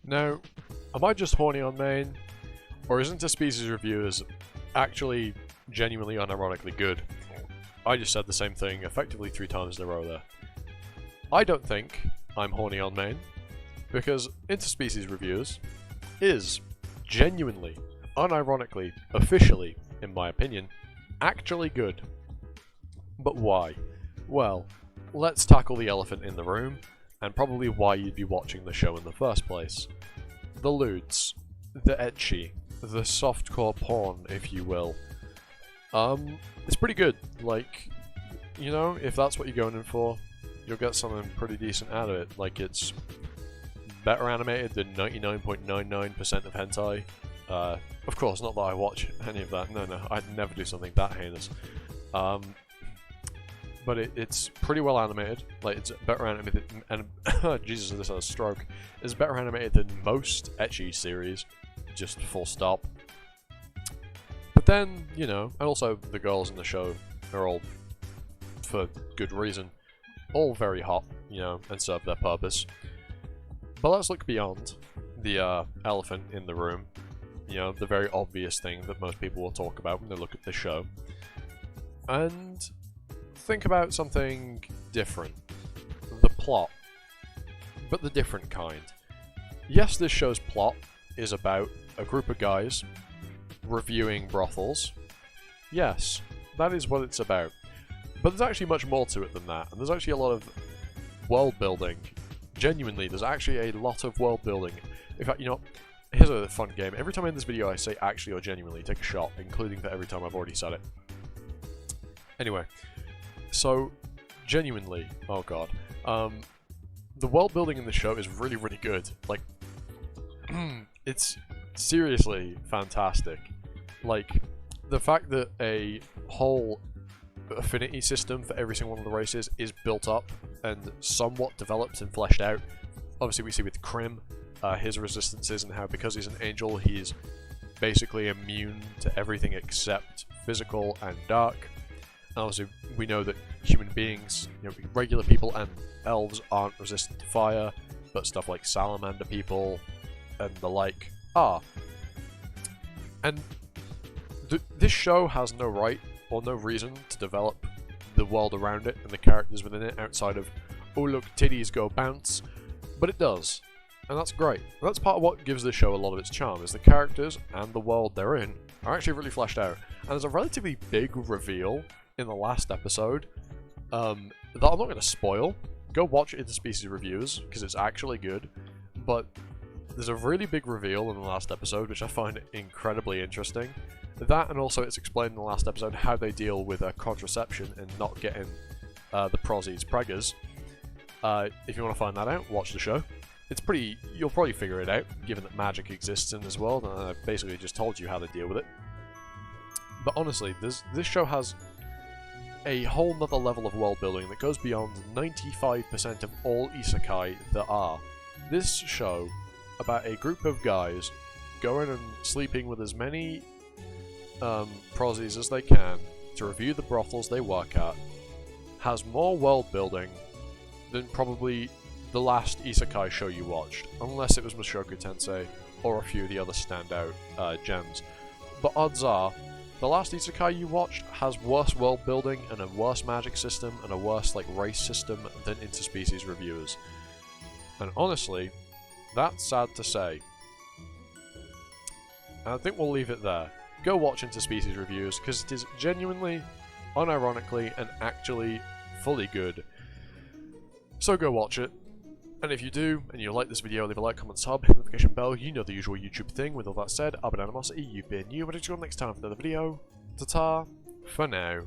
Now, am I just horny on main, or is interspecies reviewers actually genuinely unironically good? I just said the same thing effectively 3 times in a row there. I don't think I'm horny on main, because interspecies reviewers is genuinely, unironically, officially, in my opinion, actually good. But why? Well, let's tackle the elephant in the room, and probably why you'd be watching the show in the first place. The lewds, the ecchi, the softcore porn, if you will. It's pretty good. Like, you know, if that's what you're going in for, you'll get something pretty decent out of it. Like, it's better animated than 99.99% of hentai. Of course, not that I watch any of that. No, I'd never do something that heinous. But it's pretty well animated. Like, it's better animated, and Jesus, this has a stroke. It's better animated than most ecchi series, just full stop. But then, you know, and also the girls in the show are all, for good reason, all very hot, you know, and serve their purpose. But let's look beyond the elephant in the room. You know, the very obvious thing that most people will talk about when they look at the show. And think about something different. The plot. But the different kind. Yes, this show's plot is about a group of guys reviewing brothels. Yes, that is what it's about. But there's actually much more to it than that. And there's actually a lot of world building. Genuinely, there's actually a lot of world building. In fact, you know, here's a fun game. Every time I end this video I say actually or genuinely, take a shot, including for every time I've already said it. Anyway. So, genuinely, oh god, the world building in the show is really, really good. Like, it's seriously fantastic. Like, the fact that a whole affinity system for every single one of the races is built up and somewhat developed and fleshed out. Obviously, we see with Krim, his resistances and how because he's an angel, he's basically immune to everything except physical and dark. And obviously, we know that human beings, you know, regular people and elves aren't resistant to fire, but stuff like salamander people and the like are. And this show has no right or no reason to develop the world around it and the characters within it outside of, oh look, titties go bounce, but it does. And that's great. And that's part of what gives this show a lot of its charm, is the characters and the world they're in are actually really fleshed out. And there's a relatively big reveal in the last episode that I'm not going to spoil. Go watch interspecies reviews because it's actually good, but there's a really big reveal in the last episode which I find incredibly interesting. That, and also it's explained in the last episode how they deal with contraception and not getting the prosies preggers. If you want to find that out, watch the show. It's pretty, you'll probably figure it out given that magic exists in this world, and I basically just told you how to deal with it. But honestly, this show has a whole nother level of world building that goes beyond 95% of all isekai there are. This show, about a group of guys going and sleeping with as many prosies as they can to review the brothels they work at, has more world building than probably the last isekai show you watched, unless it was Mushoku Tensei or a few of the other standout gems. But odds are, the last isekai you watched has worse world building and a worse magic system and a worse like race system than interspecies reviewers. And honestly, that's sad to say. And I think we'll leave it there. Go watch interspecies reviews because it is genuinely, unironically, and actually fully good. So go watch it. And if you do, and you like this video, leave a like, comment, sub, hit the notification bell, you know the usual YouTube thing. With all that said, I've been Animosity, you've been you, but until next time for another video, ta-ta, for now.